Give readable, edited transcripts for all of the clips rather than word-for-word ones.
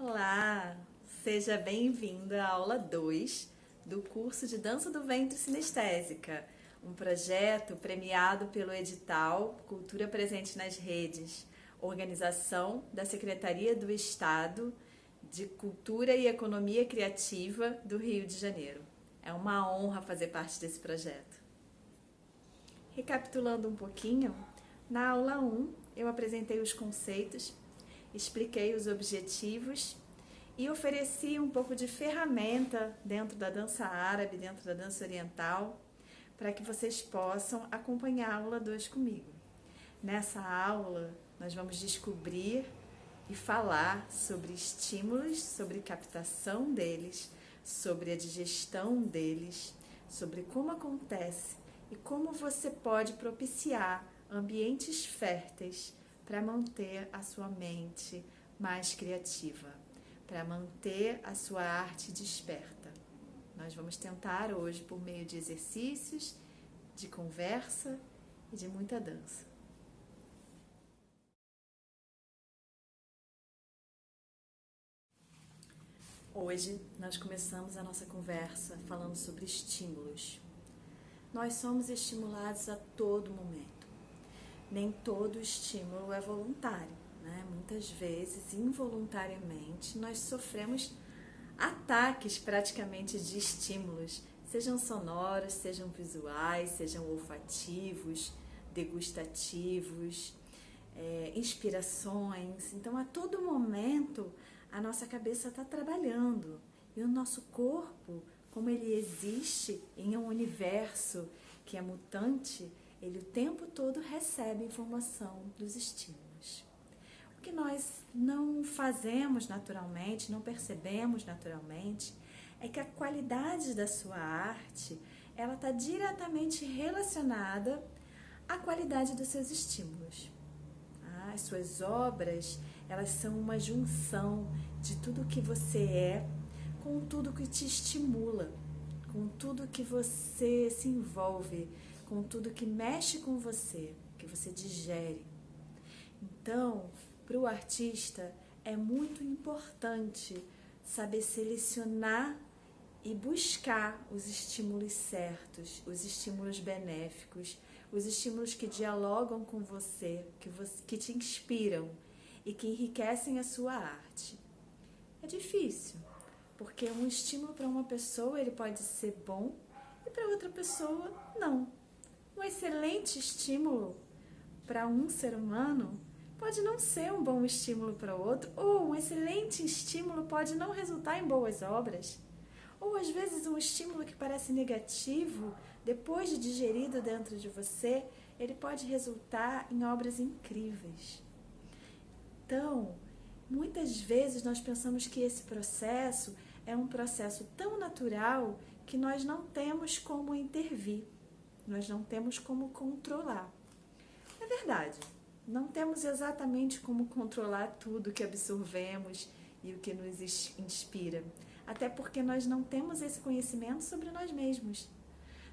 Olá, seja bem-vindo à aula 2 do curso de Dança do Ventre Sinestésica, um projeto premiado pelo edital Cultura Presente nas Redes, organização da Secretaria do Estado de Cultura e Economia Criativa do Rio de Janeiro. É uma honra fazer parte desse projeto. Recapitulando um pouquinho, na aula 1 eu apresentei os conceitos, expliquei os objetivos e ofereci um pouco de ferramenta dentro da dança árabe, dentro da dança oriental, para que vocês possam acompanhar a aula 2 comigo. Nessa aula, nós vamos descobrir e falar sobre estímulos, sobre captação deles, sobre a digestão deles, sobre como acontece e como você pode propiciar ambientes férteis para manter a sua mente mais criativa, para manter a sua arte desperta. Nós vamos tentar hoje, por meio de exercícios, de conversa e de muita dança. Hoje nós começamos a nossa conversa falando sobre estímulos. Nós somos estimulados a todo momento. Nem todo estímulo é voluntário, né? Muitas vezes, involuntariamente, nós sofremos ataques praticamente de estímulos, sejam sonoros, sejam visuais, sejam olfativos, degustativos, inspirações. Então, a todo momento, a nossa cabeça está trabalhando e o nosso corpo, como ele existe em um universo que é mutante, ele o tempo todo recebe informação dos estímulos. O que nós não fazemos naturalmente, não percebemos naturalmente, é que a qualidade da sua arte, ela está diretamente relacionada à qualidade dos seus estímulos. As suas obras, elas são uma junção de tudo que você é com tudo que te estimula, com tudo que você se envolve, com tudo que mexe com você, que você digere. Então, para o artista é muito importante saber selecionar e buscar os estímulos certos, os estímulos benéficos, os estímulos que dialogam com você, que te inspiram e que enriquecem a sua arte. É difícil, porque um estímulo para uma pessoa ele pode ser bom e para outra pessoa não. Um excelente estímulo para um ser humano pode não ser um bom estímulo para outro, ou um excelente estímulo pode não resultar em boas obras. Ou às vezes um estímulo que parece negativo, depois de digerido dentro de você, ele pode resultar em obras incríveis. Então, muitas vezes nós pensamos que esse processo é um processo tão natural que nós não temos como intervir, nós não temos como controlar. É verdade, não temos exatamente como controlar tudo que absorvemos e o que nos inspira, até porque nós não temos esse conhecimento sobre nós mesmos.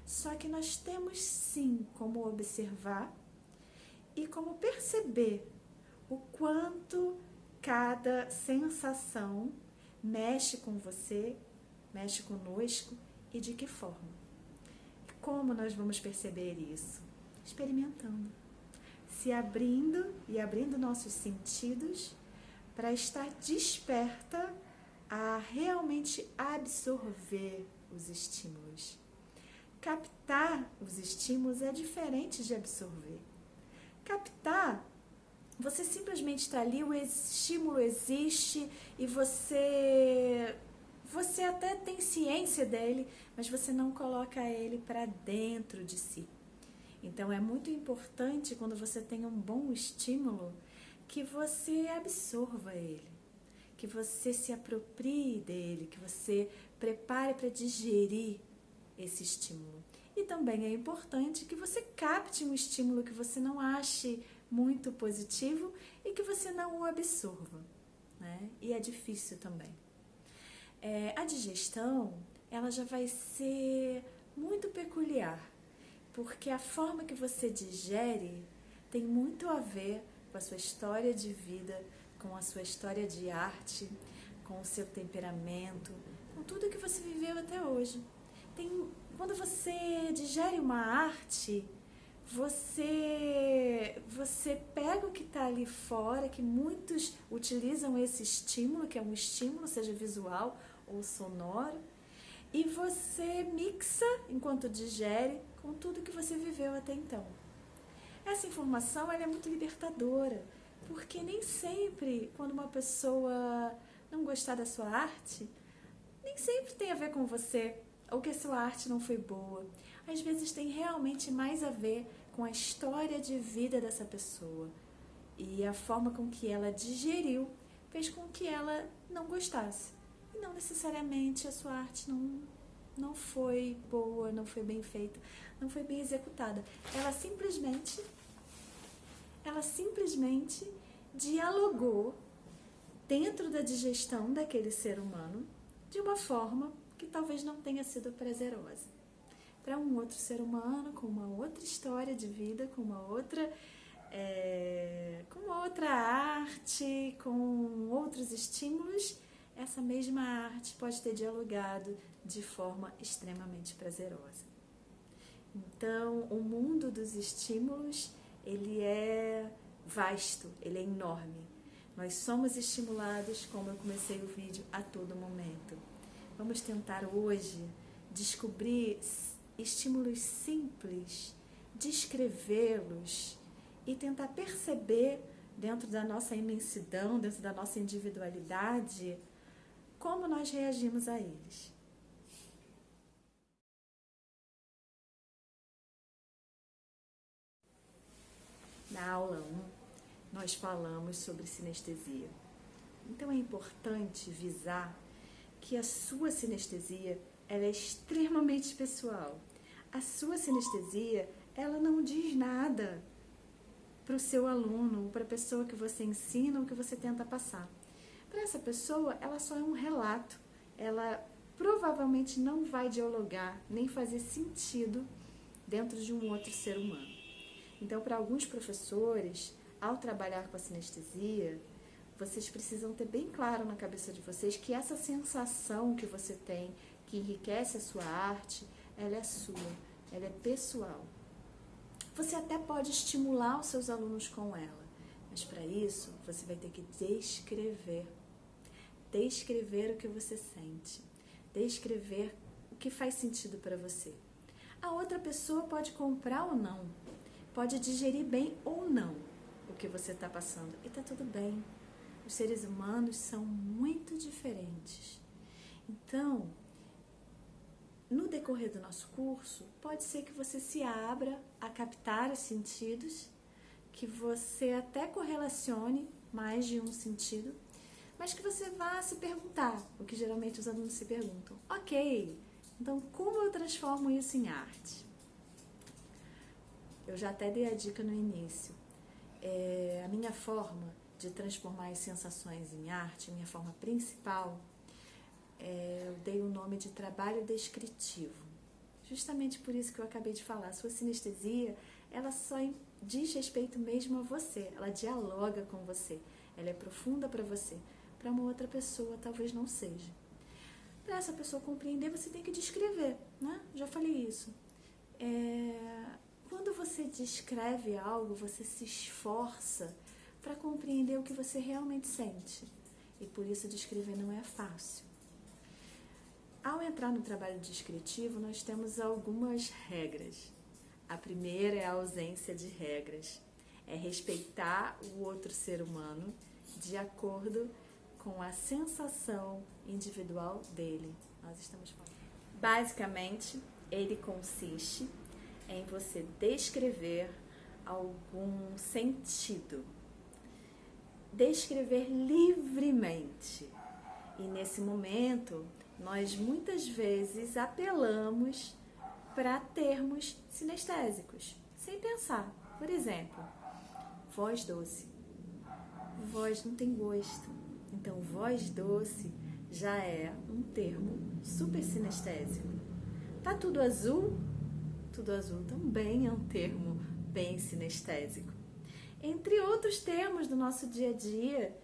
Só que nós temos sim como observar e como perceber o quanto cada sensação mexe com você, mexe conosco e de que forma. Como nós vamos perceber isso? Experimentando, se abrindo e abrindo nossos sentidos para estar desperta a realmente absorver os estímulos. Captar os estímulos é diferente de absorver. Captar, você simplesmente está ali, o estímulo existe e você até tem ciência dele, mas você não coloca ele para dentro de si. Então é muito importante quando você tem um bom estímulo que você absorva ele, que você se aproprie dele, que você prepare para digerir esse estímulo. E também é importante que você capte um estímulo que você não ache muito positivo e que você não o absorva, né? E é difícil também. A digestão, ela já vai ser muito peculiar, porque a forma que você digere tem muito a ver com a sua história de vida, com a sua história de arte, com o seu temperamento, com tudo que você viveu até hoje. Quando você digere uma arte, você pega o que está ali fora, que muitos utilizam esse estímulo, que é um estímulo, seja visual ou sonoro, e você mixa, enquanto digere, com tudo que você viveu até então. Essa informação ela é muito libertadora, porque nem sempre, quando uma pessoa não gostar da sua arte, nem sempre tem a ver com você, ou que a sua arte não foi boa. Às vezes tem realmente mais a ver com a história de vida dessa pessoa. E a forma com que ela digeriu fez com que ela não gostasse. E não necessariamente a sua arte não foi boa, não foi bem feita, não foi bem executada. Ela simplesmente dialogou dentro da digestão daquele ser humano de uma forma que talvez não tenha sido prazerosa. Para um outro ser humano, com uma outra história de vida, com uma outra arte, com outros estímulos, essa mesma arte pode ter dialogado de forma extremamente prazerosa. Então, o mundo dos estímulos, ele é vasto, ele é enorme. Nós somos estimulados, como eu comecei o vídeo, a todo momento. Vamos tentar hoje descobrir estímulos simples, descrevê-los e tentar perceber, dentro da nossa imensidão, dentro da nossa individualidade, como nós reagimos a eles. Na aula 1, nós falamos sobre sinestesia. Então é importante visar que a sua sinestesia ela é extremamente pessoal. A sua sinestesia ela não diz nada para o seu aluno, para a pessoa que você ensina ou que você tenta passar. Para essa pessoa, ela só é um relato. Ela provavelmente não vai dialogar, nem fazer sentido dentro de um outro ser humano. Então, para alguns professores, ao trabalhar com a sinestesia, vocês precisam ter bem claro na cabeça de vocês que essa sensação que você tem, que enriquece a sua arte, ela é sua, ela é pessoal. Você até pode estimular os seus alunos com ela, mas para isso você vai ter que descrever o que você sente, descrever o que faz sentido para você. A outra pessoa pode comprar ou não, pode digerir bem ou não o que você está passando, e está tudo bem. Os seres humanos são muito diferentes. Então, no decorrer do nosso curso, pode ser que você se abra a captar os sentidos, que você até correlacione mais de um sentido, mas que você vá se perguntar, o que geralmente os alunos se perguntam. Ok, então como eu transformo isso em arte? Eu já até dei a dica no início. A minha forma de transformar as sensações em arte, a minha forma principal, eu dei o nome de trabalho descritivo. Justamente por isso que eu acabei de falar. A sua sinestesia, ela só diz respeito mesmo a você. Ela dialoga com você. Ela é profunda para você. Para uma outra pessoa, talvez não seja. Para essa pessoa compreender, você tem que descrever, né? Já falei isso. Quando você descreve algo, você se esforça para compreender o que você realmente sente. E por isso descrever não é fácil. Ao entrar no trabalho descritivo, nós temos algumas regras. A primeira é a ausência de regras. É respeitar o outro ser humano de acordo com a sensação individual dele. Nós estamos falando. Basicamente, ele consiste em você descrever algum sentido. Descrever livremente. E nesse momento, nós muitas vezes apelamos para termos sinestésicos, sem pensar. Por exemplo, voz doce. Voz não tem gosto. Então, voz doce já é um termo super sinestésico. Tá tudo azul? Tudo azul também é um termo bem sinestésico. Entre outros termos do nosso dia a dia,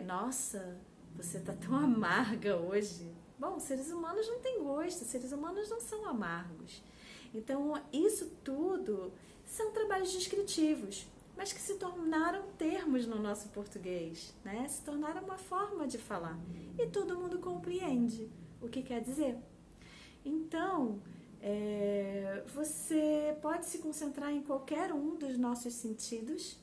nossa, Você tá tão amarga hoje. Bom, seres humanos não têm gosto, seres humanos não são amargos. Então, isso tudo são trabalhos descritivos, mas que se tornaram termos no nosso português, né? Se tornaram uma forma de falar. E todo mundo compreende o que quer dizer. Então, você pode se concentrar em qualquer um dos nossos sentidos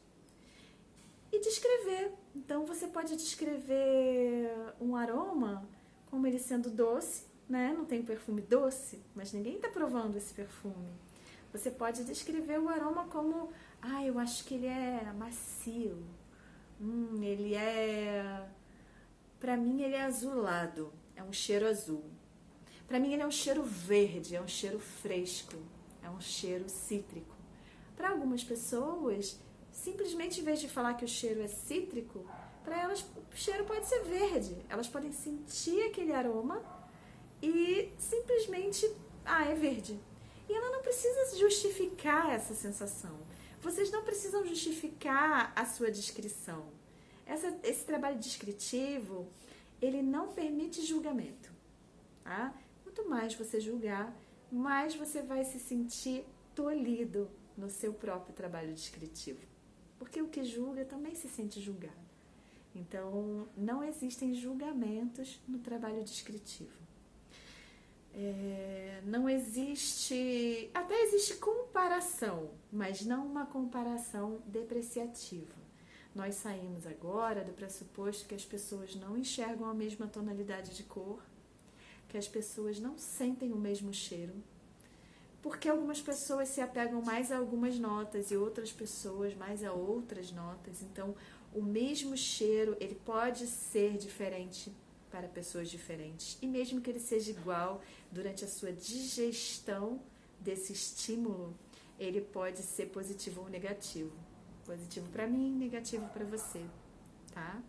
e descrever. Então, você pode descrever um aroma como ele sendo doce, né? Não tem um perfume doce, mas ninguém está provando esse perfume. Você pode descrever o aroma como, eu acho que ele é macio. Ele é... Para mim, ele é azulado. É um cheiro azul. Para mim, ele é um cheiro verde, é um cheiro fresco, é um cheiro cítrico. Para algumas pessoas, simplesmente em vez de falar que o cheiro é cítrico, para elas o cheiro pode ser verde. Elas podem sentir aquele aroma e simplesmente, é verde. E ela não precisa justificar essa sensação. Vocês não precisam justificar a sua descrição. Esse trabalho descritivo, ele não permite julgamento. Tá? Quanto mais você julgar, mais você vai se sentir tolhido no seu próprio trabalho descritivo. Porque o que julga também se sente julgado. Então, não existem julgamentos no trabalho descritivo. Não existe... Até existe comparação, mas não uma comparação depreciativa. Nós saímos agora do pressuposto que as pessoas não enxergam a mesma tonalidade de cor, que as pessoas não sentem o mesmo cheiro, porque algumas pessoas se apegam mais a algumas notas e outras pessoas mais a outras notas. Então, o mesmo cheiro, ele pode ser diferente para pessoas diferentes. E mesmo que ele seja igual, durante a sua digestão desse estímulo, ele pode ser positivo ou negativo. Positivo para mim, negativo para você, tá?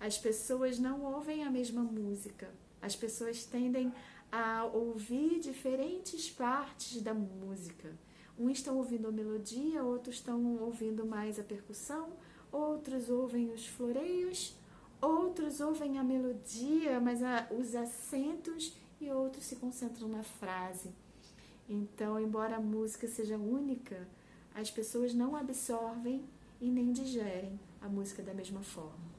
As pessoas não ouvem a mesma música. As pessoas tendem a ouvir diferentes partes da música. Uns estão ouvindo a melodia, outros estão ouvindo mais a percussão, outros ouvem os floreios, outros ouvem a melodia, mas os acentos, e outros se concentram na frase. Então, embora a música seja única, as pessoas não absorvem e nem digerem a música da mesma forma.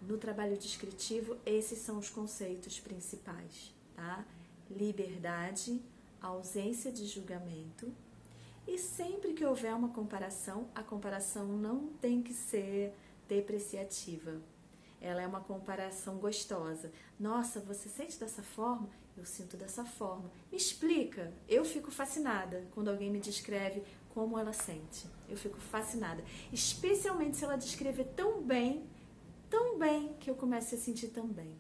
No trabalho descritivo, esses são os conceitos principais, tá? Liberdade, ausência de julgamento. E sempre que houver uma comparação, a comparação não tem que ser depreciativa. Ela é uma comparação gostosa. Nossa, você sente dessa forma? Eu sinto dessa forma. Me explica. Eu fico fascinada quando alguém me descreve como ela sente. Eu fico fascinada. Especialmente se ela descrever tão bem que eu começo a sentir também.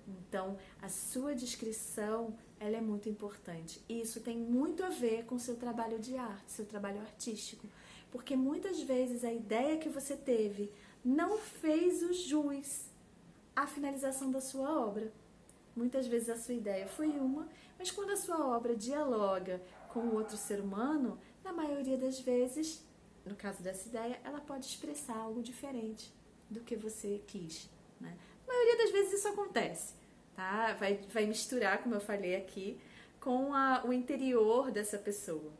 Então, a sua descrição, ela é muito importante. E isso tem muito a ver com o seu trabalho de arte, seu trabalho artístico. Porque muitas vezes a ideia que você teve não fez o jus à finalização da sua obra. Muitas vezes a sua ideia foi uma, mas quando a sua obra dialoga com o outro ser humano, na maioria das vezes, no caso dessa ideia, ela pode expressar algo diferente do que você quis, né? A maioria das vezes isso acontece, tá? Vai misturar, como eu falei aqui, com o interior dessa pessoa.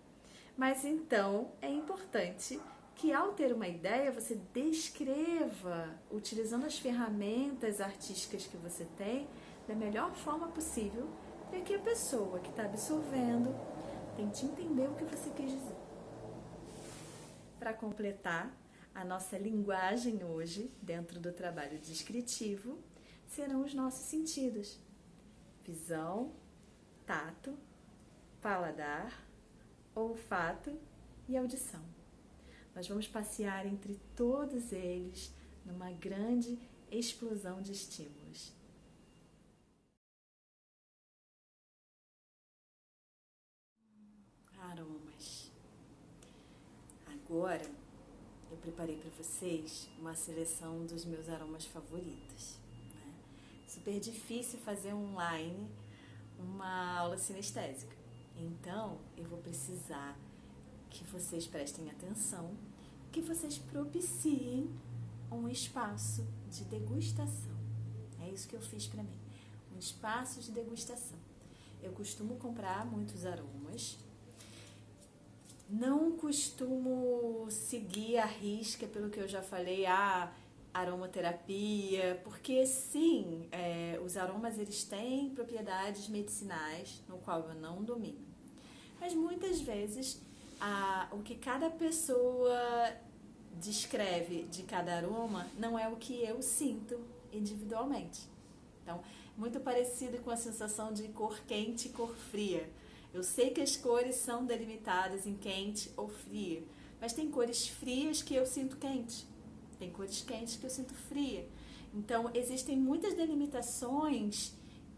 Mas então é importante que ao ter uma ideia, você descreva, utilizando as ferramentas artísticas que você tem, da melhor forma possível, para que a pessoa que está absorvendo tente entender o que você quis dizer. Para completar, a nossa linguagem hoje, dentro do trabalho descritivo, serão os nossos sentidos: visão, tato, paladar, olfato e audição. Nós vamos passear entre todos eles numa grande explosão de estímulos. Aromas. Agora, eu preparei para vocês uma seleção dos meus aromas favoritos, né? Super difícil fazer online uma aula sinestésica. Então, eu vou precisar que vocês prestem atenção, que vocês propiciem um espaço de degustação. É isso que eu fiz para mim, um espaço de degustação. Eu costumo comprar muitos aromas, não costumo seguir a risca pelo que eu já falei, aromaterapia, porque sim, os aromas eles têm propriedades medicinais, no qual eu não domino. Mas muitas vezes o que cada pessoa descreve de cada aroma não é o que eu sinto individualmente. Então, muito parecido com a sensação de cor quente e cor fria. Eu sei que as cores são delimitadas em quente ou fria, mas tem cores frias que eu sinto quente, tem cores quentes que eu sinto fria. Então, existem muitas delimitações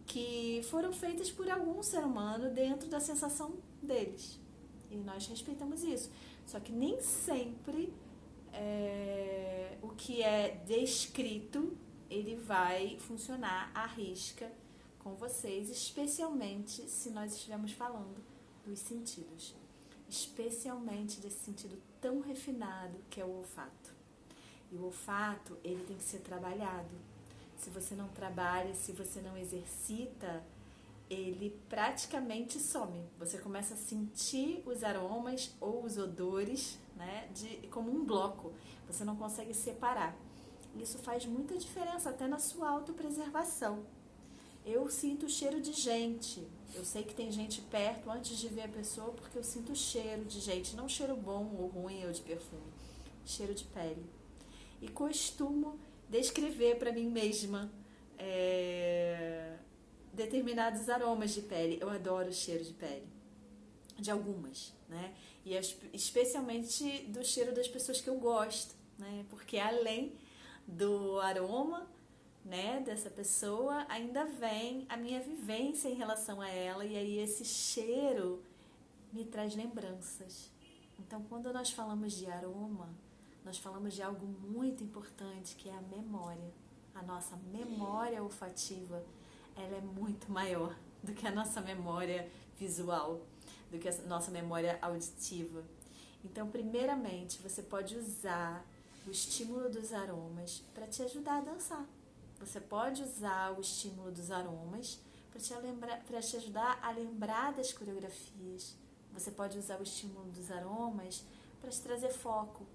que foram feitas por algum ser humano dentro da sensação deles. E nós respeitamos isso. Só que nem sempre o que é descrito ele vai funcionar à risca com vocês, especialmente se nós estivermos falando dos sentidos, especialmente desse sentido tão refinado que é o olfato. E o olfato, ele tem que ser trabalhado. Se você não trabalha, se você não exercita, ele praticamente some. Você começa a sentir os aromas ou os odores, né, como um bloco. Você não consegue separar. Isso faz muita diferença até na sua autopreservação. Eu sinto o cheiro de gente. Eu sei que tem gente perto antes de ver a pessoa porque eu sinto o cheiro de gente. Não cheiro bom ou ruim ou de perfume. Cheiro de pele. E costumo descrever para mim mesma determinados aromas de pele. Eu adoro o cheiro de pele. De algumas, né? E especialmente do cheiro das pessoas que eu gosto, né? Porque além do aroma, né, dessa pessoa, ainda vem a minha vivência em relação a ela, e aí esse cheiro me traz lembranças. Então, quando nós falamos de aroma, nós falamos de algo muito importante, que é a memória. A nossa memória olfativa, ela é muito maior do que a nossa memória visual, do que a nossa memória auditiva. Então, primeiramente, você pode usar o estímulo dos aromas para te ajudar a dançar. Você pode usar o estímulo dos aromas para te ajudar a lembrar das coreografias. Você pode usar o estímulo dos aromas para te trazer foco.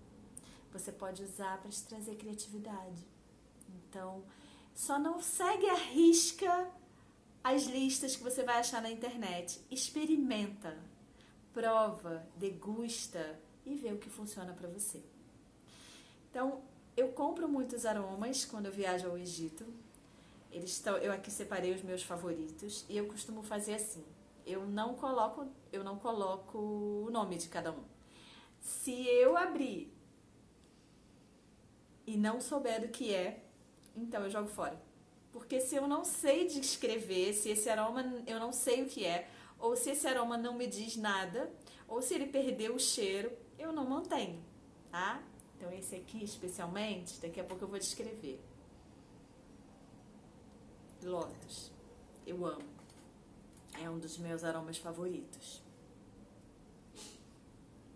Você pode usar para te trazer criatividade. Então, só não segue à risca as listas que você vai achar na internet. Experimenta, prova, degusta e vê o que funciona para você. Então, eu compro muitos aromas quando eu viajo ao Egito. Eu aqui separei os meus favoritos e eu costumo fazer assim. Eu não coloco o nome de cada um. Se eu abrir e não souber do que é, então eu jogo fora. Porque se eu não sei descrever, se esse aroma eu não sei o que é, ou se esse aroma não me diz nada, ou se ele perdeu o cheiro, eu não mantenho, tá? Então esse aqui especialmente, daqui a pouco eu vou descrever. Lótus, eu amo. É um dos meus aromas favoritos.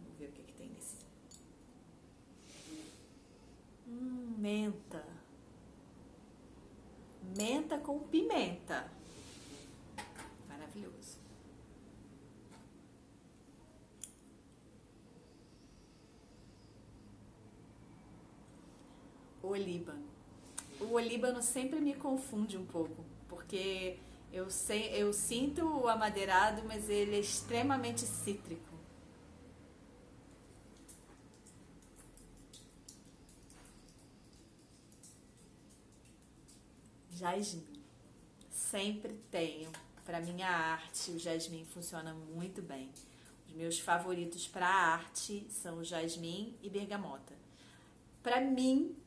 Vamos ver o que tem nesse. Menta. Menta com pimenta. Maravilhoso. O olíbano. O olíbano sempre me confunde um pouco, porque eu sinto o amadeirado, mas ele é extremamente cítrico. Jasmim. Sempre tenho. Para minha arte, o jasmim funciona muito bem. Os meus favoritos para arte são o jasmim e bergamota. Para mim,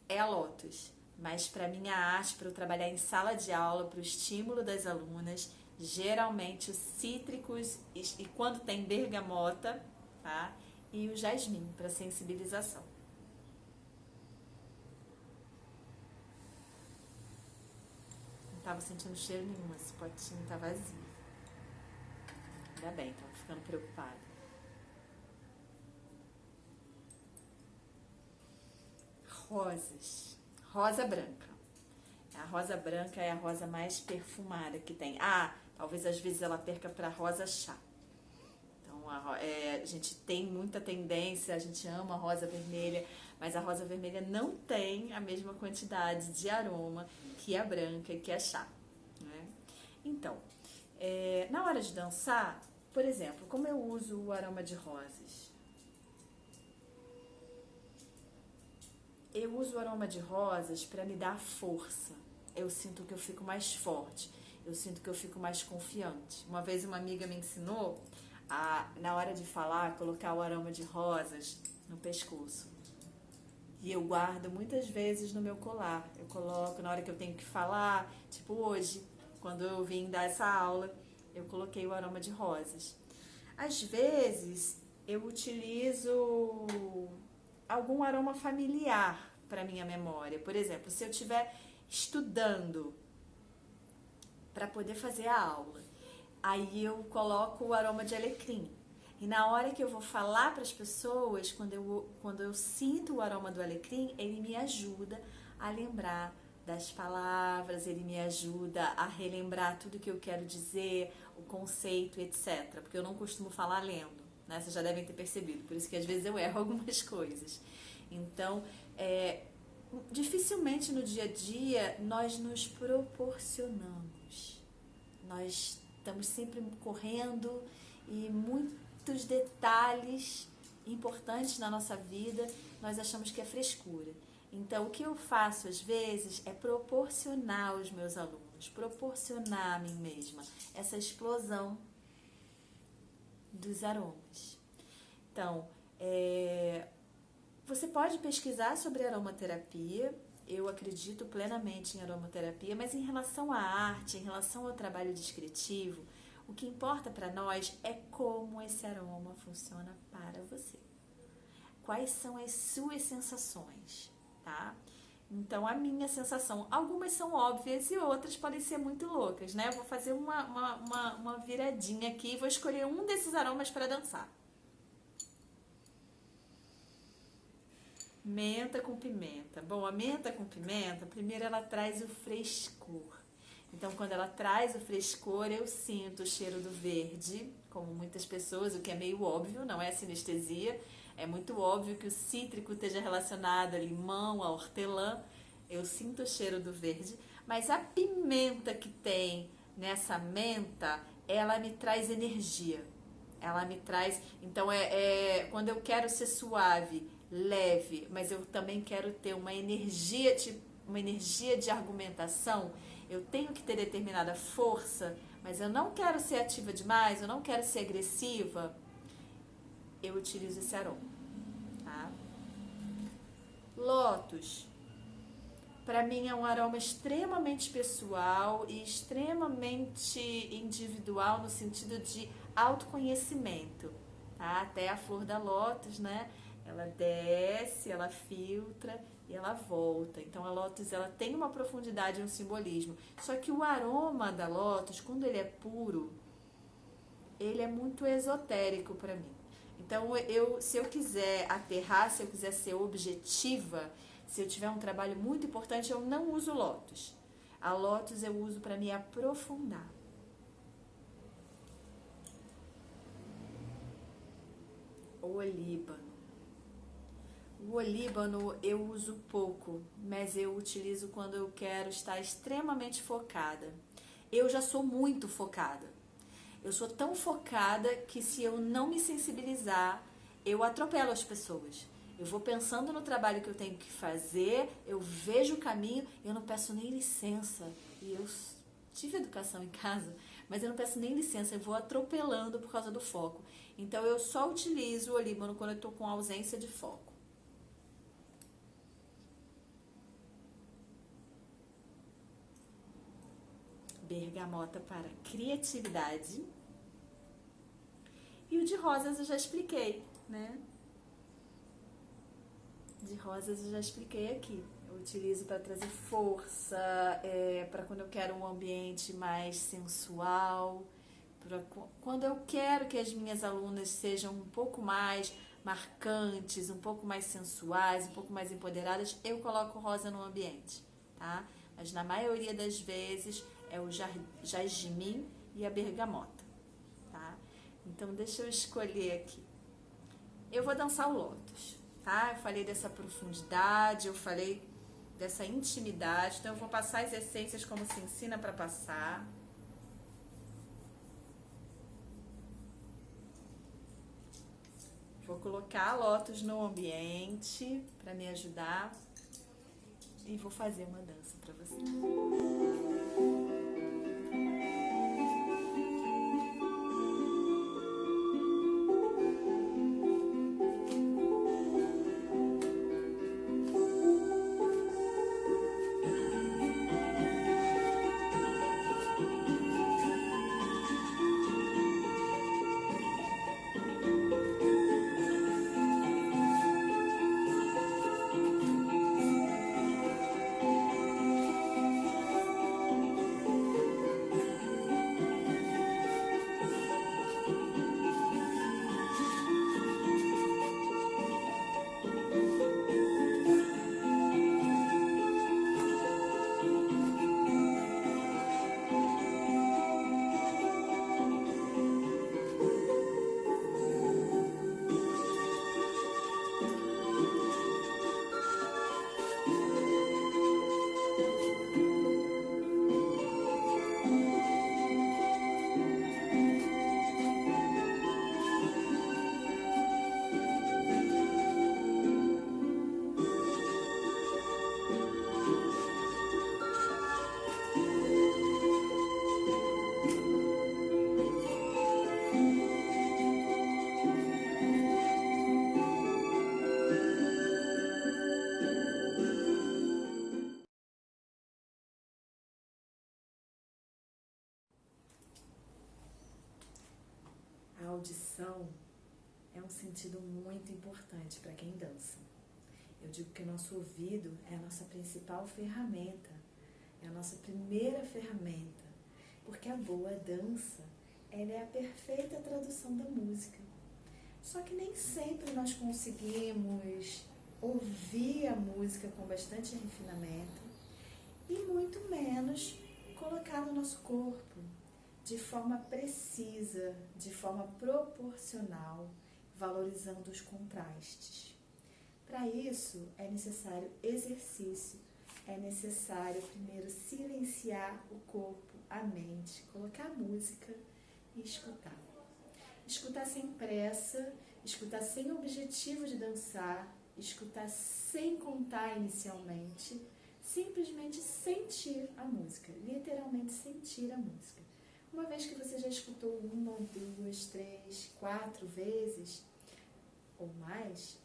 é a Lotus, mas para minha arte, para eu trabalhar em sala de aula, para o estímulo das alunas, geralmente os cítricos e quando tem bergamota, tá? E o jasmim para sensibilização. Não estava sentindo cheiro nenhum, esse potinho tá vazio. Ainda bem, estava ficando preocupada. Rosas. Rosa branca. A rosa branca é a rosa mais perfumada que tem. Talvez às vezes ela perca para rosa chá. Então a gente tem muita tendência, a gente ama a rosa vermelha, mas a rosa vermelha não tem a mesma quantidade de aroma que a branca e que a chá, né? Então, na hora de dançar, por exemplo, como eu uso o aroma de rosas? Eu uso o aroma de rosas para me dar força. Eu sinto que eu fico mais forte. Eu sinto que eu fico mais confiante. Uma vez uma amiga me ensinou na hora de falar, colocar o aroma de rosas no pescoço. E eu guardo muitas vezes no meu colar. Eu coloco na hora que eu tenho que falar, tipo hoje, quando eu vim dar essa aula, eu coloquei o aroma de rosas. Às vezes, eu utilizo algum aroma familiar para minha memória. Por exemplo, se eu estiver estudando para poder fazer a aula, aí eu coloco o aroma de alecrim. E na hora que eu vou falar para as pessoas, quando eu sinto o aroma do alecrim, ele me ajuda a lembrar das palavras, ele me ajuda a relembrar tudo que eu quero dizer, o conceito, etc. Porque eu não costumo falar lendo, né? Vocês já devem ter percebido, por isso que às vezes eu erro algumas coisas. Então, dificilmente no dia a dia nós nos proporcionamos. Nós estamos sempre correndo e muitos detalhes importantes na nossa vida nós achamos que é frescura. Então, o que eu faço às vezes é proporcionar aos meus alunos, proporcionar a mim mesma essa explosão dos aromas. Então, você pode pesquisar sobre aromaterapia. Eu acredito plenamente em aromaterapia, mas em relação à arte, em relação ao trabalho descritivo, o que importa para nós é como esse aroma funciona para você. Quais são as suas sensações, tá? Então, a minha sensação, algumas são óbvias e outras podem ser muito loucas, né? Eu vou fazer uma viradinha aqui e vou escolher um desses aromas para dançar. Menta com pimenta. Bom, a menta com pimenta, primeiro ela traz o frescor. Então, quando ela traz o frescor, eu sinto o cheiro do verde, como muitas pessoas, o que é meio óbvio, não é sinestesia. É muito óbvio que o cítrico esteja relacionado a limão, a hortelã. Eu sinto o cheiro do verde. Mas a pimenta que tem nessa menta, ela me traz energia. Ela me traz... Então, quando eu quero ser suave, leve, mas eu também quero ter uma energia de argumentação, eu tenho que ter determinada força, mas eu não quero ser ativa demais, eu não quero ser agressiva, eu utilizo esse aroma, tá? Lótus, para mim é um aroma extremamente pessoal e extremamente individual no sentido de autoconhecimento, tá? Até a flor da lótus, né? Ela desce, ela filtra e ela volta. Então a lótus ela tem uma profundidade e um simbolismo. Só que o aroma da lótus, quando ele é puro, ele é muito esotérico para mim. Então se eu quiser aterrar, se eu quiser ser objetiva, se eu tiver um trabalho muito importante, eu não uso lótus. A lótus eu uso para me aprofundar. O olíbano. O olíbano eu uso pouco, mas eu utilizo quando eu quero estar extremamente focada. Eu já sou muito focada. Eu sou tão focada que se eu não me sensibilizar, eu atropelo as pessoas. Eu vou pensando no trabalho que eu tenho que fazer, eu vejo o caminho, eu não peço nem licença. E eu tive educação em casa, mas eu não peço nem licença, eu vou atropelando por causa do foco. Então eu só utilizo o olíbano quando eu estou com ausência de foco. Bergamota para criatividade. E o de rosas eu já expliquei, né? De rosas eu já expliquei aqui. Eu utilizo para trazer força, para quando eu quero um ambiente mais sensual, quando eu quero que as minhas alunas sejam um pouco mais marcantes, um pouco mais sensuais, um pouco mais empoderadas, eu coloco rosa no ambiente, tá? mas na maioria das vezes é o jasmim e a bergamota, tá? Então deixa eu escolher aqui. Eu vou dançar o Lótus, tá? Eu falei dessa profundidade, eu falei dessa intimidade, então eu vou passar as essências como se ensina para passar. Vou colocar a Lótus no ambiente para me ajudar e vou fazer uma dança para você. A audição é um sentido muito importante para quem dança. Eu digo que o nosso ouvido é a nossa principal ferramenta, é a nossa primeira ferramenta, porque a boa dança, ela é a perfeita tradução da música. Só que nem sempre nós conseguimos ouvir a música com bastante refinamento e muito menos colocar no nosso corpo de forma precisa, de forma proporcional, valorizando os contrastes. Para isso, é necessário exercício, é necessário primeiro silenciar o corpo, a mente, colocar a música e escutar. Escutar sem pressa, escutar sem objetivo de dançar, escutar sem contar inicialmente, simplesmente sentir a música, literalmente sentir a música. Uma vez que você já escutou 1, 2, 3, 4 vezes ou mais,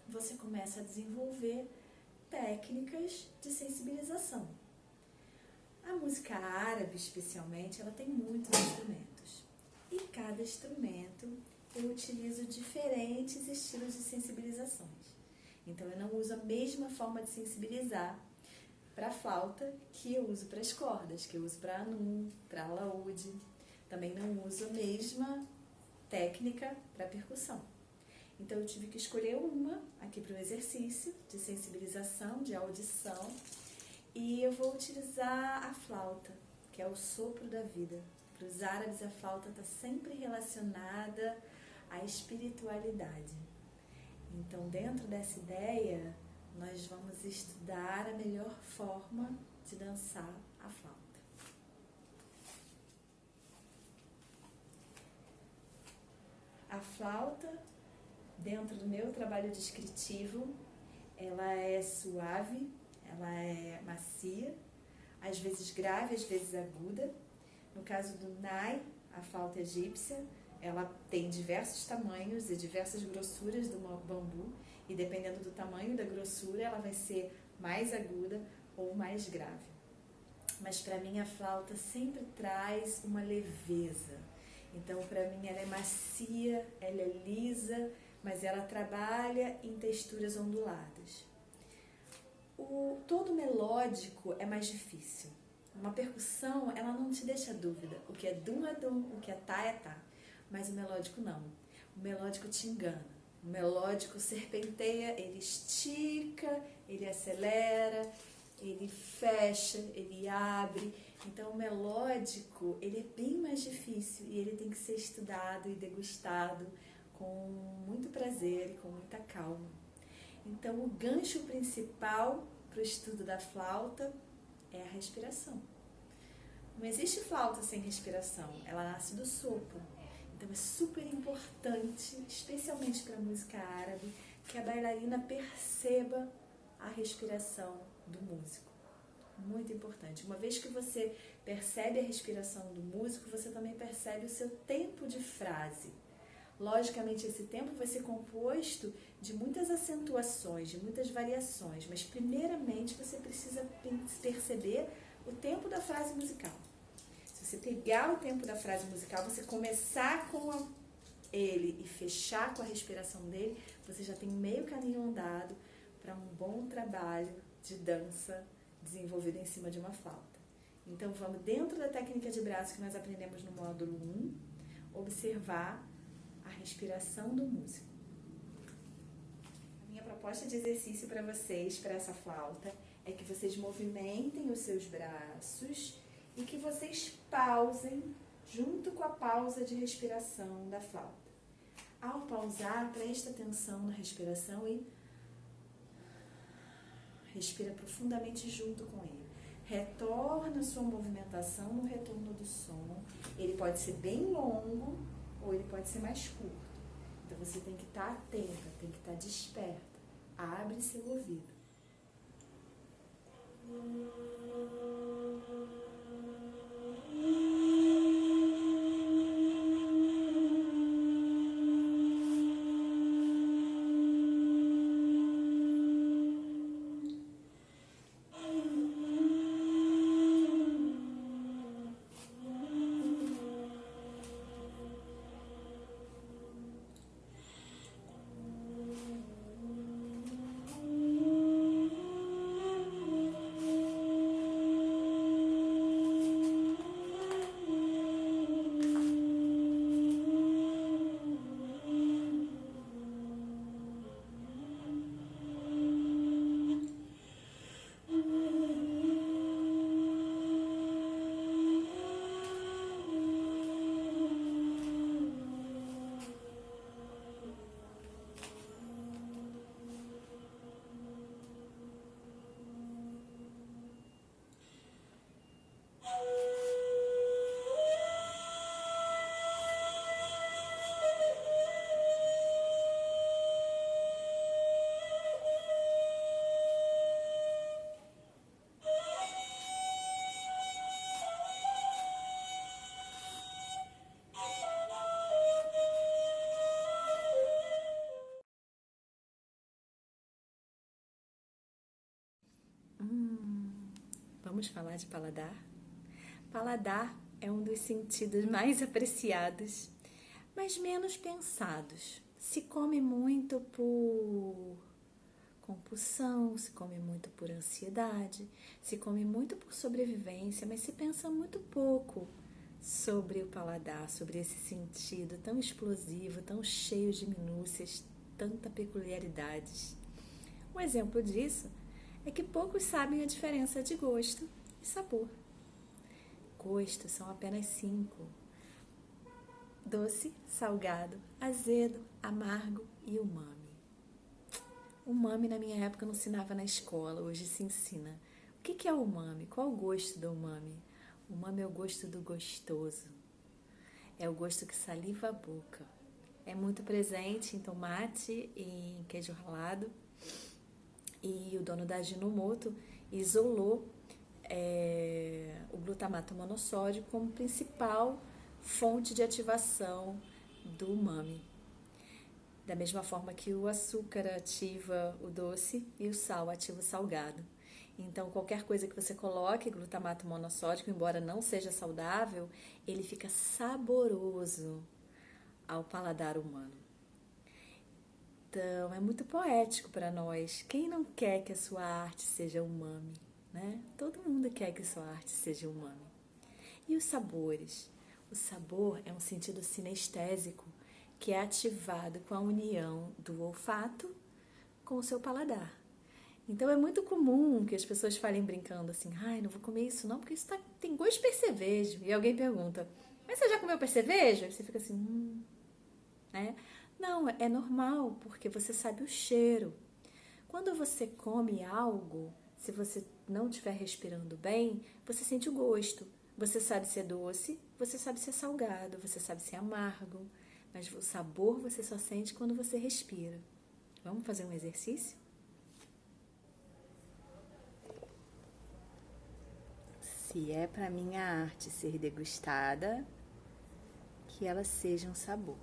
você começa a desenvolver técnicas de sensibilização. A música árabe, especialmente, ela tem muitos instrumentos. E cada instrumento eu utilizo diferentes estilos de sensibilizações. Então eu não uso a mesma forma de sensibilizar para a flauta que eu uso para as cordas, que eu uso para anum, para alaúde. Também não uso a mesma técnica para percussão. Então eu tive que escolher uma aqui para o exercício de sensibilização, de audição, e eu vou utilizar a flauta, que é o sopro da vida. Para os árabes a flauta está sempre relacionada à espiritualidade. Então dentro dessa ideia nós vamos estudar a melhor forma de dançar a flauta. A flauta, dentro do meu trabalho descritivo, ela é suave, ela é macia, às vezes grave, às vezes aguda. No caso do nai, a flauta egípcia, ela tem diversos tamanhos e diversas grossuras do bambu, e dependendo do tamanho e da grossura, ela vai ser mais aguda ou mais grave. Mas para mim a flauta sempre traz uma leveza. Então para mim ela é macia, ela é lisa, mas ela trabalha em texturas onduladas. O todo melódico é mais difícil. Uma percussão, ela não te deixa dúvida. O que é dum, o que é tá. Mas o melódico não. O melódico te engana. O melódico serpenteia, ele estica, ele acelera, ele fecha, ele abre. Então o melódico, ele é bem mais difícil e ele tem que ser estudado e degustado com muito prazer e com muita calma. Então o gancho principal para o estudo da flauta é a respiração. Não existe flauta sem respiração, ela nasce do sopro. Então é super importante, especialmente para a música árabe, que a bailarina perceba a respiração do músico. Muito importante. Uma vez que você percebe a respiração do músico, você também percebe o seu tempo de frase. Logicamente, esse tempo vai ser composto de muitas acentuações, de muitas variações, mas primeiramente você precisa perceber o tempo da frase musical. Se você pegar o tempo da frase musical, você começar com ele e fechar com a respiração dele, você já tem meio caminho andado para um bom trabalho de dança desenvolvido em cima de uma flauta. Então vamos, dentro da técnica de braço que nós aprendemos no módulo 1, observar a respiração do músico. A minha proposta de exercício para vocês, para essa flauta, é que vocês movimentem os seus braços e que vocês pausem junto com a pausa de respiração da flauta. Ao pausar, preste atenção na respiração e respira profundamente junto com ele. Retorna a sua movimentação no retorno do som. Ele pode ser bem longo ou ele pode ser mais curto. Então você tem que estar atenta, tem que estar desperta. Abre seu ouvido. Vamos falar de paladar? Paladar é um dos sentidos mais apreciados, mas menos pensados. Se come muito por compulsão, se come muito por ansiedade, se come muito por sobrevivência, mas se pensa muito pouco sobre o paladar, sobre esse sentido tão explosivo, tão cheio de minúcias, tanta peculiaridades. Um exemplo disso é que poucos sabem a diferença de gosto e sabor. Gosto são apenas 5: doce, salgado, azedo, amargo e umami. Umami na minha época não ensinava na escola, hoje se ensina. O que é umami? Qual o gosto do umami? Umami é o gosto do gostoso. É o gosto que saliva a boca. É muito presente em tomate e em queijo ralado. E o dono da Ajinomoto isolou o glutamato monossódico como principal fonte de ativação do umami. Da mesma forma que o açúcar ativa o doce e o sal ativa o salgado. Então, qualquer coisa que você coloque glutamato monossódico, embora não seja saudável, ele fica saboroso ao paladar humano. Então, é muito poético para nós. Quem não quer que a sua arte seja umami, né? Todo mundo quer que a sua arte seja umami. E os sabores? O sabor é um sentido sinestésico que é ativado com a união do olfato com o seu paladar. Então é muito comum que as pessoas falem brincando assim, ai, não vou comer isso não, porque isso tem gosto de percevejo. E alguém pergunta, mas você já comeu percevejo? Aí você fica assim, né? Não, é normal, porque você sabe o cheiro. Quando você come algo, se você não estiver respirando bem, você sente o gosto. Você sabe se é doce, você sabe se é salgado, você sabe se é amargo. Mas o sabor você só sente quando você respira. Vamos fazer um exercício? Se é para minha arte ser degustada, que ela seja um sabor.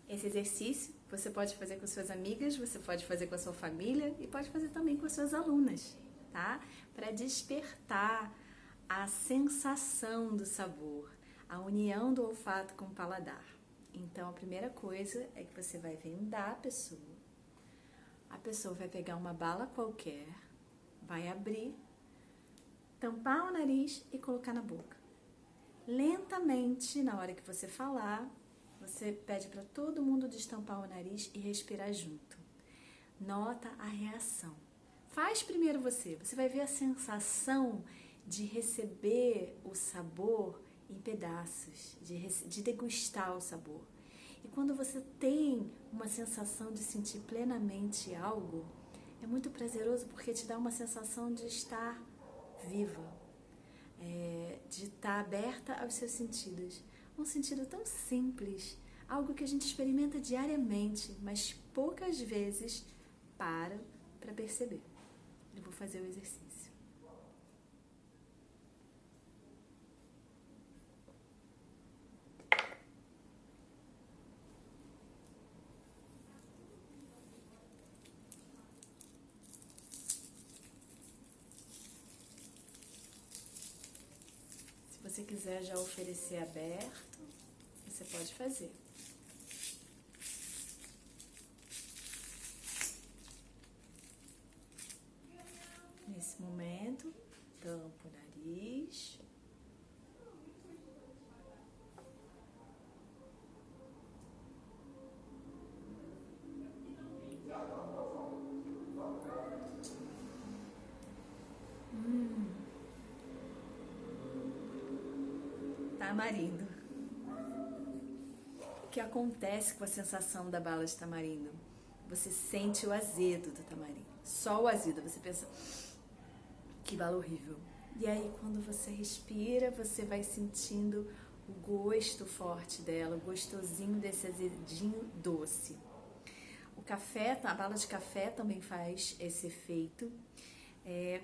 Esse exercício você pode fazer com suas amigas, você pode fazer com a sua família e pode fazer também com as suas alunas, tá? Para despertar a sensação do sabor, a união do olfato com o paladar. Então, a primeira coisa é que você vai vendar a pessoa vai pegar uma bala qualquer, vai abrir, tampar o nariz e colocar na boca. Lentamente, na hora que você falar, você pede para todo mundo destampar o nariz e respirar junto. Nota a reação. Faz primeiro você vai ver a sensação de receber o sabor em pedaços, de degustar o sabor. E quando você tem uma sensação de sentir plenamente algo, é muito prazeroso porque te dá uma sensação de estar viva, de estar aberta aos seus sentidos. Um sentido tão simples, algo que a gente experimenta diariamente, mas poucas vezes para perceber. Eu vou fazer o exercício. Se você quiser já oferecer aberto, você pode fazer. Nesse momento, tampa o nariz. Tamarindo. O que acontece com a sensação da bala de tamarindo? Você sente o azedo do tamarindo. Só o azedo. Você pensa, que bala horrível. E aí, quando você respira, você vai sentindo o gosto forte dela, o gostosinho desse azedinho doce. O café, a bala de café também faz esse efeito.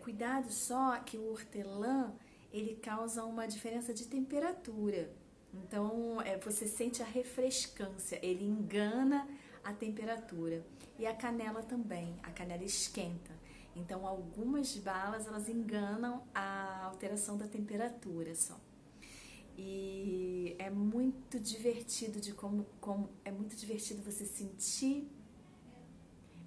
Cuidado só que o hortelã, ele causa uma diferença de temperatura. Então, você sente a refrescância, ele engana a temperatura. E a canela também, a canela esquenta. Então, algumas balas, elas enganam a alteração da temperatura só. E é muito divertido é muito divertido você sentir.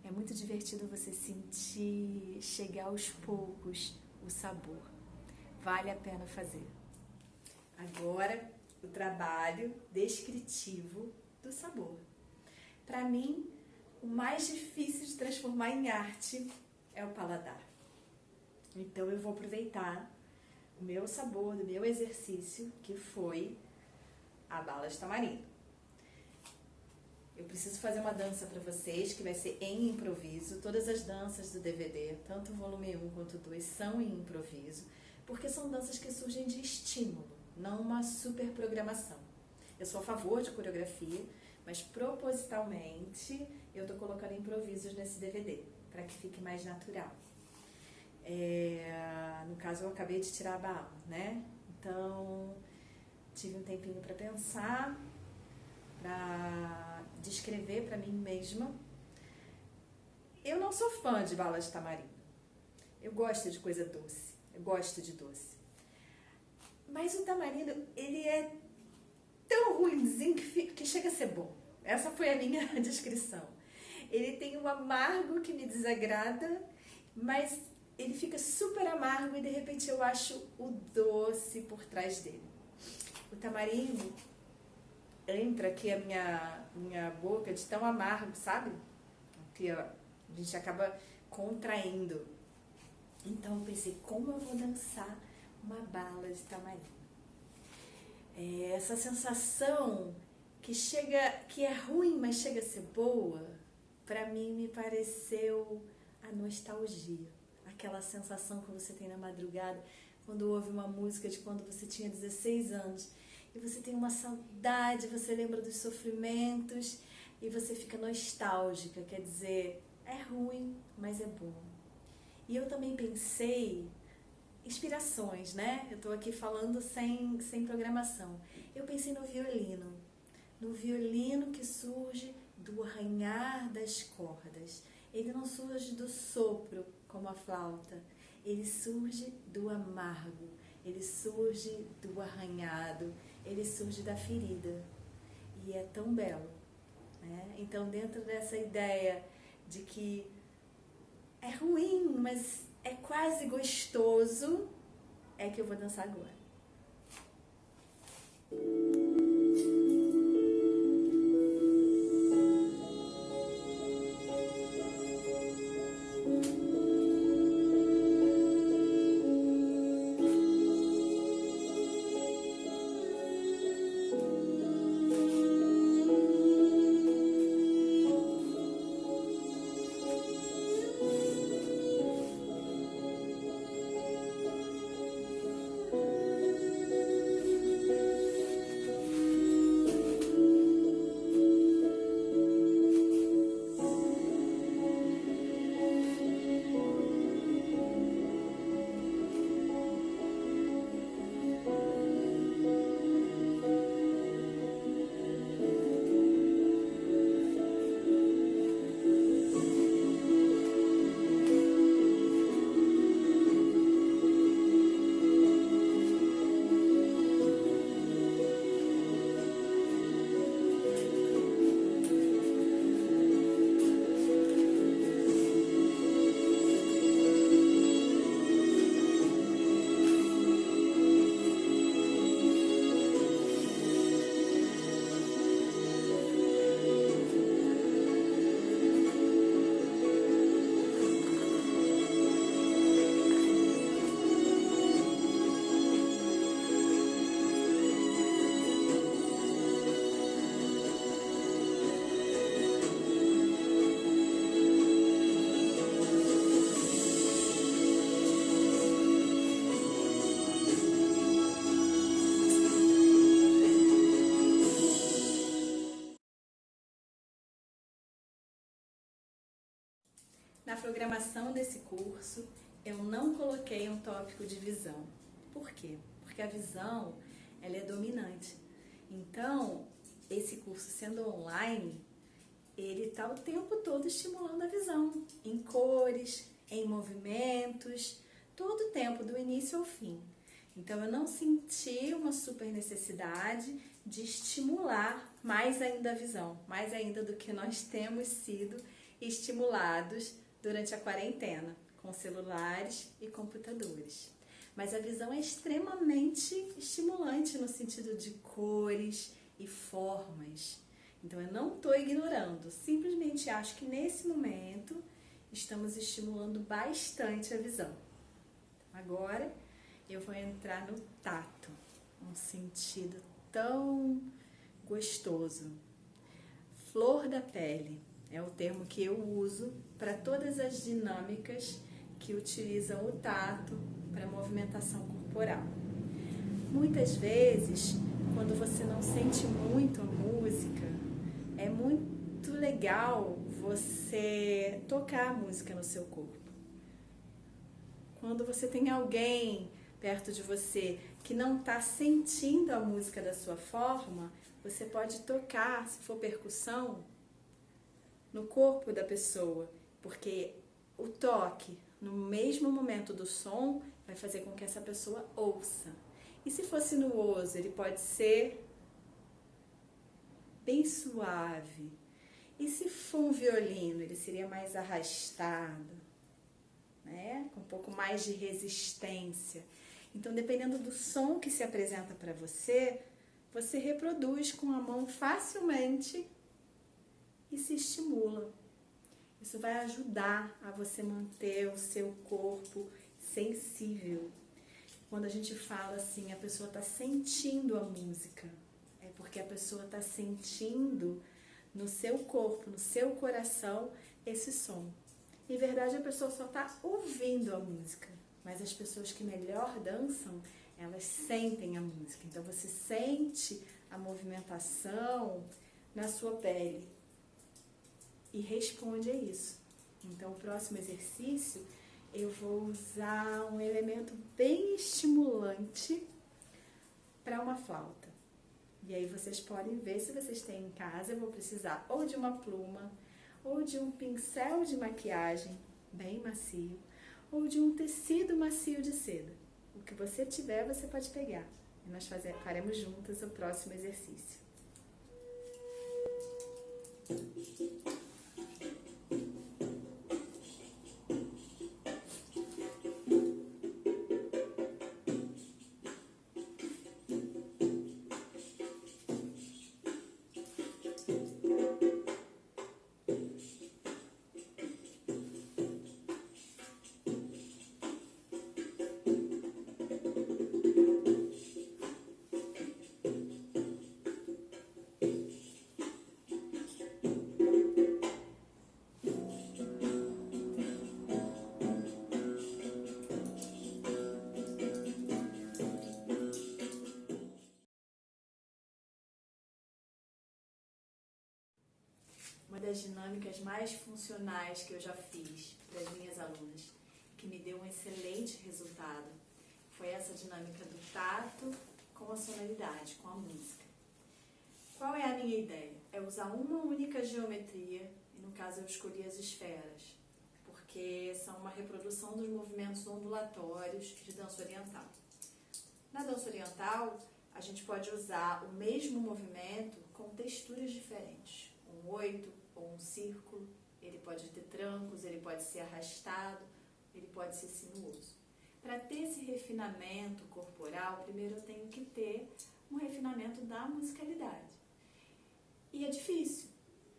É muito divertido você sentir chegar aos poucos o sabor. Vale a pena fazer. Agora, o trabalho descritivo do sabor. Para mim, o mais difícil de transformar em arte é o paladar. Então, eu vou aproveitar o meu sabor do meu exercício, que foi a bala de tamarindo. Eu preciso fazer uma dança para vocês, que vai ser em improviso. Todas as danças do DVD, tanto o volume 1 quanto o 2, são em improviso, porque são danças que surgem de estímulo, não uma super programação. Eu sou a favor de coreografia, mas propositalmente eu estou colocando improvisos nesse DVD, para que fique mais natural. No caso, eu acabei de tirar a bala, né? Então, tive um tempinho para pensar, para descrever para mim mesma. Eu não sou fã de bala de tamarindo. Eu gosto de coisa doce. Eu gosto de doce. Mas o tamarindo, ele é tão ruimzinho que chega a ser bom. Essa foi a minha descrição. Ele tem um amargo que me desagrada, mas ele fica super amargo e de repente eu acho o doce por trás dele. O tamarindo entra aqui a minha boca de tão amargo, sabe? pior. A gente acaba contraindo. Então eu pensei, como eu vou dançar uma bala de tamarindo? Essa sensação que é ruim, mas chega a ser boa, pra mim me pareceu a nostalgia. Aquela sensação que você tem na madrugada, quando ouve uma música de quando você tinha 16 anos, e você tem uma saudade, você lembra dos sofrimentos, e você fica nostálgica, quer dizer, é ruim, mas é bom. E eu também pensei, inspirações, né? Eu tô aqui falando sem programação. Eu pensei no violino que surge do arranhar das cordas. Ele não surge do sopro, como a flauta. Ele surge do amargo, ele surge do arranhado, ele surge da ferida. E é tão belo, né? Então, dentro dessa ideia de que é ruim, mas é quase gostoso, é que eu vou dançar agora. Na programação desse curso, eu não coloquei um tópico de visão. Por quê? Porque a visão, ela é dominante. Então, esse curso sendo online, ele está o tempo todo estimulando a visão, em cores, em movimentos, todo o tempo, do início ao fim. Então, eu não senti uma super necessidade de estimular mais ainda a visão, mais ainda do que nós temos sido estimulados durante a quarentena, com celulares e computadores. Mas a visão é extremamente estimulante no sentido de cores e formas. Então eu não estou ignorando, simplesmente acho que nesse momento estamos estimulando bastante a visão. Agora eu vou entrar no tato, um sentido tão gostoso. Flor da pele é o termo que eu uso para todas as dinâmicas que utilizam o tato para movimentação corporal. Muitas vezes, quando você não sente muito a música, é muito legal você tocar a música no seu corpo. Quando você tem alguém perto de você que não está sentindo a música da sua forma, você pode tocar, se for percussão, no corpo da pessoa, porque o toque no mesmo momento do som vai fazer com que essa pessoa ouça. E se for sinuoso, ele pode ser bem suave. E se for um violino, ele seria mais arrastado, né? Com um pouco mais de resistência. Então, dependendo do som que se apresenta para você, você reproduz com a mão facilmente e se estimula. Isso vai ajudar a você manter o seu corpo sensível. Quando a gente fala assim, a pessoa está sentindo a música, é porque a pessoa está sentindo no seu corpo, no seu coração, esse som. Em verdade, a pessoa só está ouvindo a música, mas as pessoas que melhor dançam, elas sentem a música. Então, você sente a movimentação na sua pele e responde a isso. Então, o próximo exercício, eu vou usar um elemento bem estimulante para uma flauta. E aí vocês podem ver se vocês têm em casa. Eu vou precisar ou de uma pluma, ou de um pincel de maquiagem bem macio, ou de um tecido macio de seda. O que você tiver, você pode pegar. E nós faremos juntas o próximo exercício. Uma das dinâmicas mais funcionais que eu já fiz para as minhas alunas, que me deu um excelente resultado, foi essa dinâmica do tato com a sonoridade, com a música. Qual é a minha ideia? É usar uma única geometria, e no caso eu escolhi as esferas, porque são uma reprodução dos movimentos ondulatórios de dança oriental. Na dança oriental, a gente pode usar o mesmo movimento com texturas diferentes. Um 8 ou um círculo, ele pode ter trancos, ele pode ser arrastado, ele pode ser sinuoso. Para ter esse refinamento corporal, primeiro eu tenho que ter um refinamento da musicalidade. E é difícil.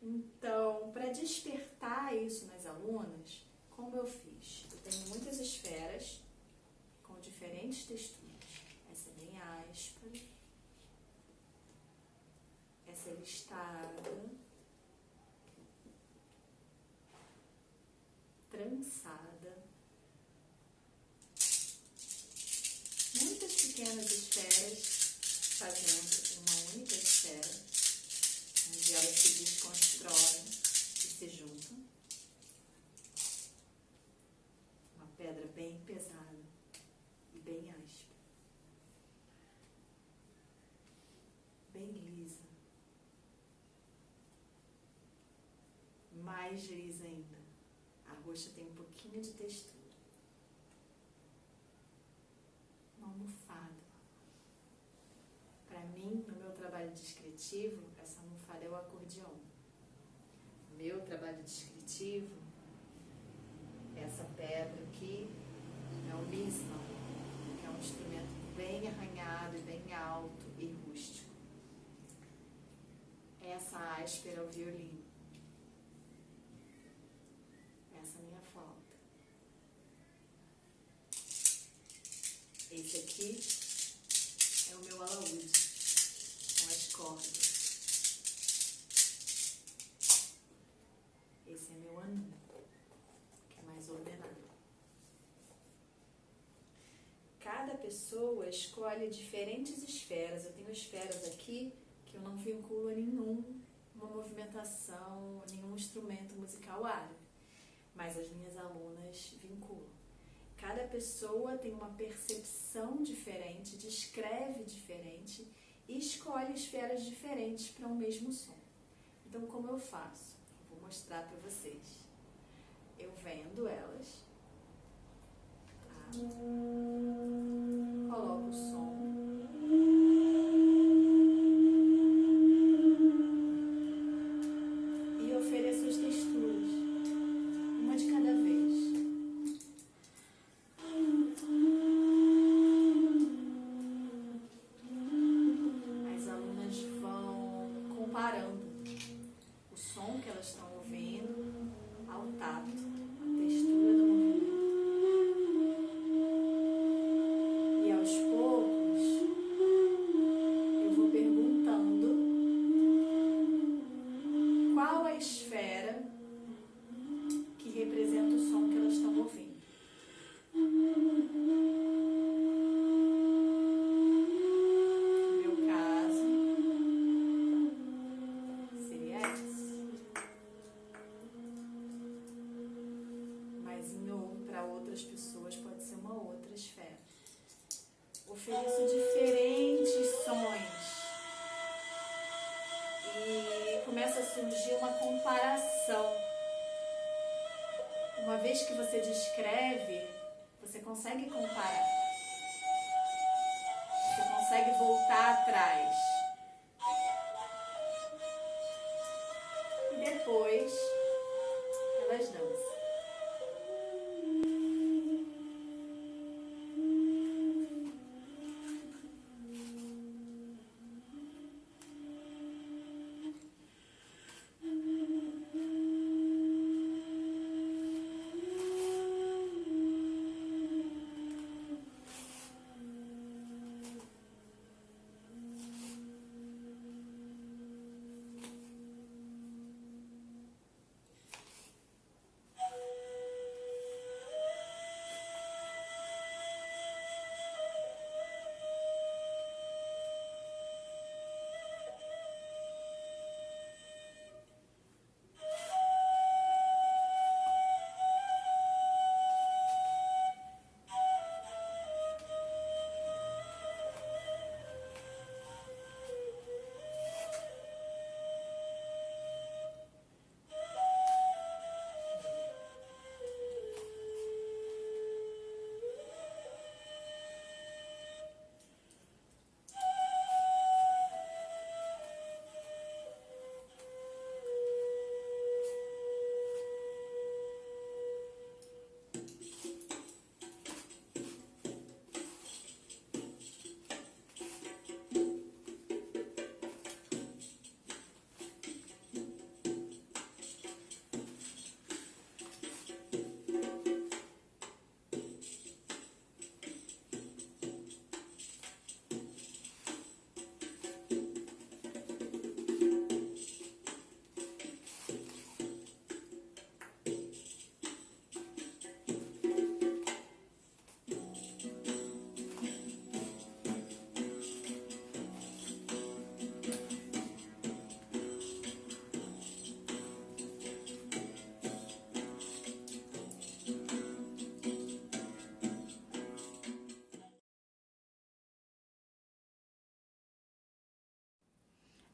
Então, para despertar isso nas alunas, como eu fiz? Eu tenho muitas esferas com diferentes texturas. Essa é bem áspera, essa é listada, trançada, muitas pequenas esferas fazendo uma única esfera, onde elas se desconstroem e se juntam. Uma pedra bem pesada e bem áspera, bem lisa, mais lisa ainda. A roxa tem um pouquinho de textura. Uma almofada. Para mim, no meu trabalho descritivo, essa almofada é o acordeon. No meu trabalho descritivo, essa pedra aqui é o misma, que é um instrumento bem arranhado, bem alto e rústico. Essa áspera é o violino. Esse aqui é o meu alaúde, com as cordas. Esse é meu anum, que é mais ordenado. Cada pessoa escolhe diferentes esferas. Eu tenho esferas aqui que eu não vinculo a nenhuma movimentação, nenhum instrumento musical árabe, mas as minhas alunas vinculam. Cada pessoa tem uma percepção diferente, descreve diferente e escolhe esferas diferentes para o mesmo som. Então, como eu faço? Eu vou mostrar para vocês. Eu vendo elas, tá? Coloco o som. E ofereço as texturas, uma de cada vez. Comparando o som que elas estão ouvindo ao tato, a textura do movimento. E aos poucos eu vou perguntando qual a esfera que representa o som que elas estão ouvindo. No meu caso, seria essa. Mas para outras pessoas pode ser uma outra esfera. Ofereço diferentes sons e começa a surgir uma comparação. Uma vez que você descreve, você consegue comparar. Você consegue voltar atrás. E depois, elas dançam.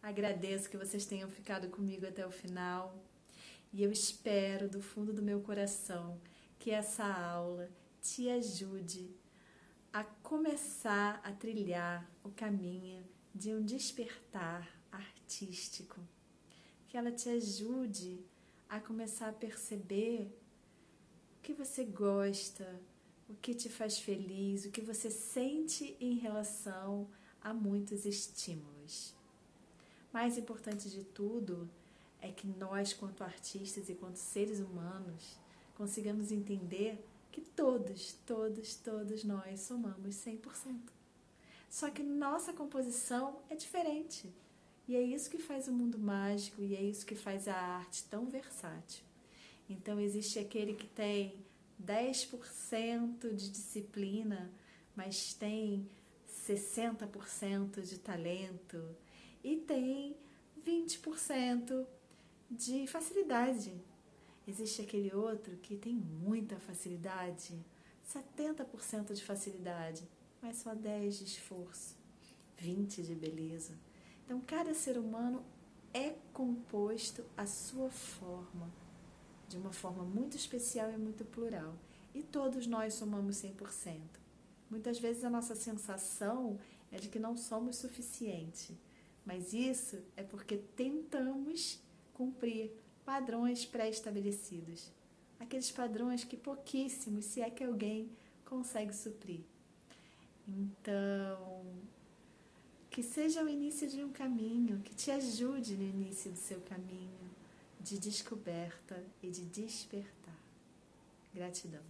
Agradeço que vocês tenham ficado comigo até o final e eu espero do fundo do meu coração que essa aula te ajude a começar a trilhar o caminho de um despertar artístico, que ela te ajude a começar a perceber o que você gosta, o que te faz feliz, o que você sente em relação a muitos estímulos. Mais importante de tudo é que nós, quanto artistas e quanto seres humanos, consigamos entender que todos nós somamos 100%. Só que nossa composição é diferente. E é isso que faz o mundo mágico e é isso que faz a arte tão versátil. Então existe aquele que tem 10% de disciplina, mas tem 60% de talento e tem 20% de facilidade. Existe aquele outro que tem muita facilidade, 70% de facilidade, mas só 10% de esforço, 20% de beleza. Então, cada ser humano é composto à sua forma, de uma forma muito especial e muito plural. E todos nós somamos 100%. Muitas vezes a nossa sensação é de que não somos suficiente, mas isso é porque tentamos cumprir padrões pré-estabelecidos. Aqueles padrões que pouquíssimos, se é que alguém, consegue suprir. Então, que seja o início de um caminho, que te ajude no início do seu caminho, de descoberta e de despertar. Gratidão.